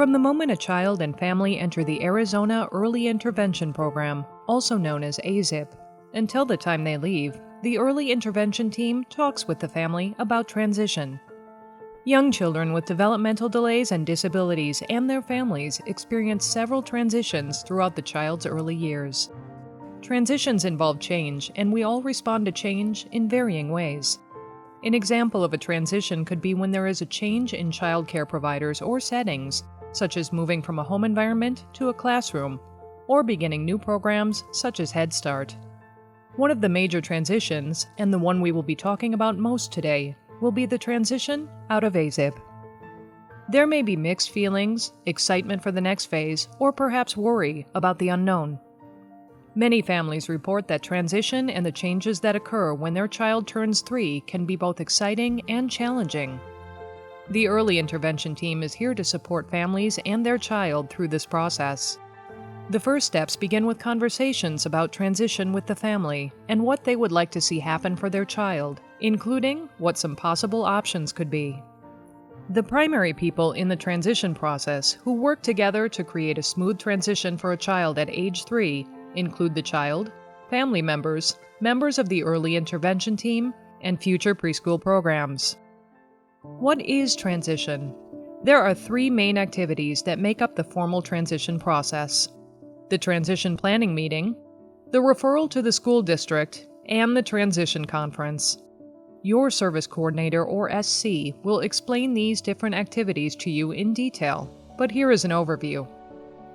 From the moment a child and family enter the Arizona Early Intervention Program, also known as AzEIP, until the time they leave, the Early Intervention Team talks with the family about transition. Young children with developmental delays and disabilities and their families experience several transitions throughout the child's early years. Transitions involve change, and we all respond to change in varying ways. An example of a transition could be when there is a change in childcare providers or settings, such as moving from a home environment to a classroom, or beginning new programs such as Head Start. One of the major transitions, and the one we will be talking about most today, will be the transition out of AzEIP. There may be mixed feelings, excitement for the next phase, or perhaps worry about the unknown. Many families report that transition and the changes that occur when their child turns 3 can be both exciting and challenging. The Early Intervention Team is here to support families and their child through this process. The first steps begin with conversations about transition with the family and what they would like to see happen for their child, including what some possible options could be. The primary people in the transition process who work together to create a smooth transition for a child at age 3 include the child, family members, members of the Early Intervention Team, and future preschool programs. What is transition? There are 3 main activities that make up the formal transition process: the transition planning meeting, the referral to the school district, and the transition conference. Your service coordinator or SC will explain these different activities to you in detail, but here is an overview.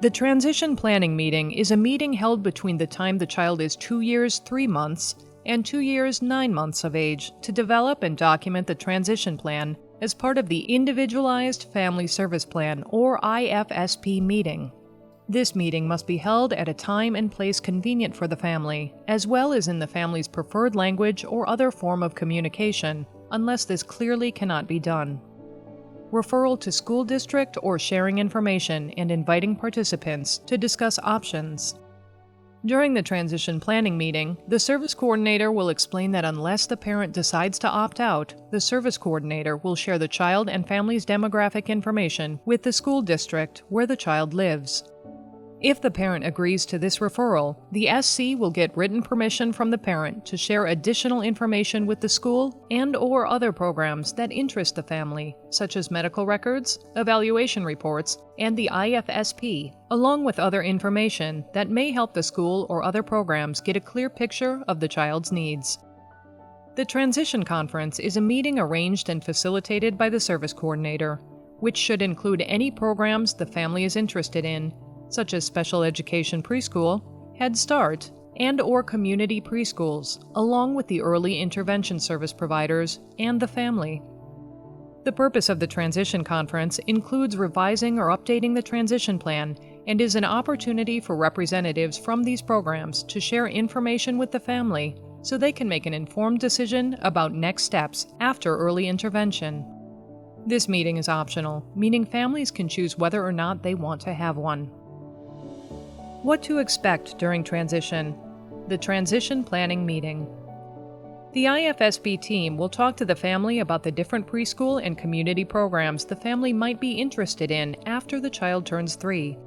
The transition planning meeting is a meeting held between the time the child is 2 years 3 months and 2 years 9 months of age to develop and document the transition plan as part of the Individualized Family Service Plan or IFSP meeting. This meeting must be held at a time and place convenient for the family, as well as in the family's preferred language or other form of communication, unless this clearly cannot be done. Referral to school district or sharing information and inviting participants to discuss options. During the transition planning meeting, the service coordinator will explain that unless the parent decides to opt out, the service coordinator will share the child and family's demographic information with the school district where the child lives. If the parent agrees to this referral, the SC will get written permission from the parent to share additional information with the school and/or other programs that interest the family, such as medical records, evaluation reports, and the IFSP, along with other information that may help the school or other programs get a clear picture of the child's needs. The transition conference is a meeting arranged and facilitated by the service coordinator, which should include any programs the family is interested in, such as special education preschool, Head Start, and/or community preschools, along with the early intervention service providers and the family. The purpose of the transition conference includes revising or updating the transition plan and is an opportunity for representatives from these programs to share information with the family so they can make an informed decision about next steps after early intervention. This meeting is optional, meaning families can choose whether or not they want to have one. What to expect during transition. The transition planning meeting. The IFSB team will talk to the family about the different preschool and community programs the family might be interested in after the child turns 3.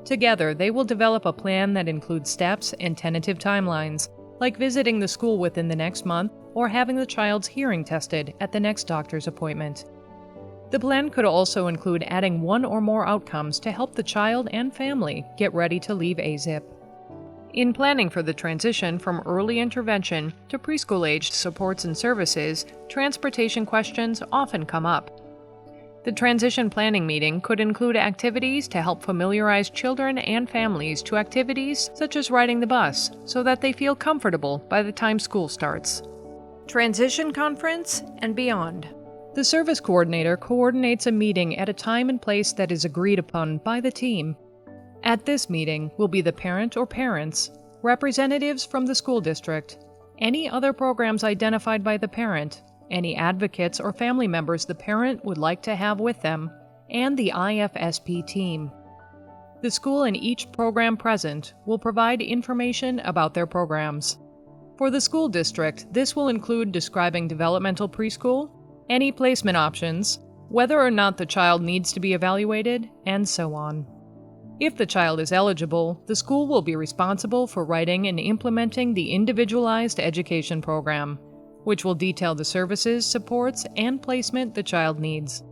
Together, they will develop a plan that includes steps and tentative timelines, like visiting the school within the next month or having the child's hearing tested at the next doctor's appointment. The plan could also include adding 1 or more outcomes to help the child and family get ready to leave AzEIP. In planning for the transition from early intervention to preschool-aged supports and services, transportation questions often come up. The transition planning meeting could include activities to help familiarize children and families to activities such as riding the bus so that they feel comfortable by the time school starts. Transition conference and beyond. The service coordinator coordinates a meeting at a time and place that is agreed upon by the team. At this meeting will be the parent or parents, representatives from the school district, any other programs identified by the parent, any advocates or family members the parent would like to have with them, and the IFSP team. The school and each program present will provide information about their programs. For the school district, this will include describing developmental preschool, any placement options, whether or not the child needs to be evaluated, and so on. If the child is eligible, the school will be responsible for writing and implementing the Individualized Education Program, which will detail the services, supports, and placement the child needs.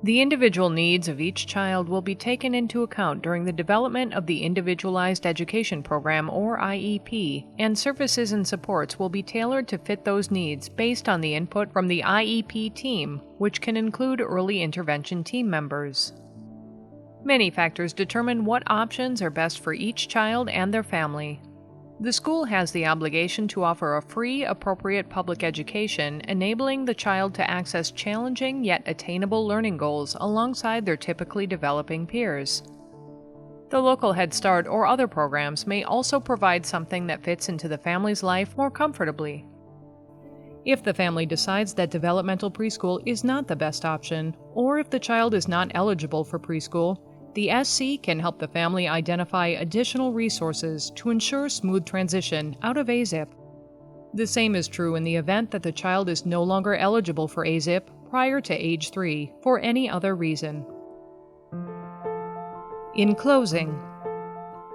The individual needs of each child will be taken into account during the development of the Individualized Education Program, or IEP, and services and supports will be tailored to fit those needs based on the input from the IEP team, which can include early intervention team members. Many factors determine what options are best for each child and their family. The school has the obligation to offer a free, appropriate public education, enabling the child to access challenging yet attainable learning goals alongside their typically developing peers. The local Head Start or other programs may also provide something that fits into the family's life more comfortably. If the family decides that developmental preschool is not the best option, or if the child is not eligible for preschool, the SC can help the family identify additional resources to ensure smooth transition out of AzEIP. The same is true in the event that the child is no longer eligible for AzEIP prior to age 3 for any other reason. In closing,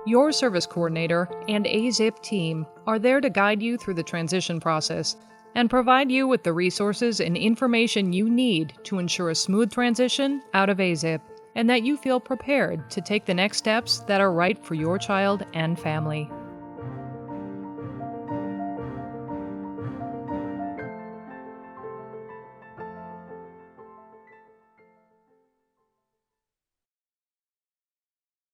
your service coordinator and AzEIP team are there to guide you through the transition process and provide you with the resources and information you need to ensure a smooth transition out of AzEIP, and that you feel prepared to take the next steps that are right for your child and family.